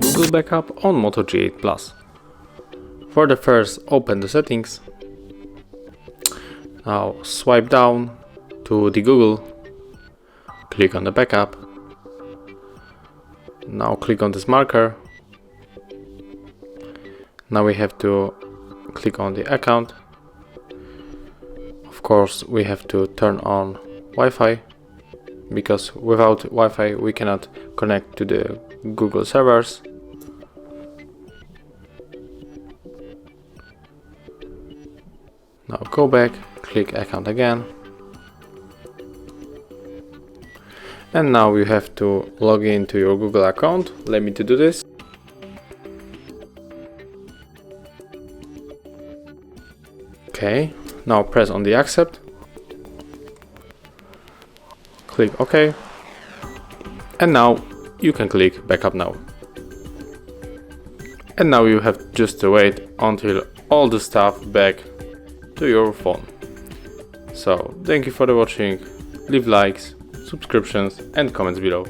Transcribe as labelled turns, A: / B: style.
A: Google Backup on Moto G8 Plus. For the first, open the settings. Now swipe down to the Google, click on the backup. Now click on this marker. Now we have to click on the account. Of course, we have to turn on Wi-Fi, because without Wi-Fi we cannot connect to the Google servers. Now go back, click account again. And now you have to log into your Google account. Let me to do this. Okay, now press on the accept. Click OK. And now you can click backup now. And now you have just to wait until all the stuff back to your phone. So thank you for the watching. Leave likes, subscriptions and comments below.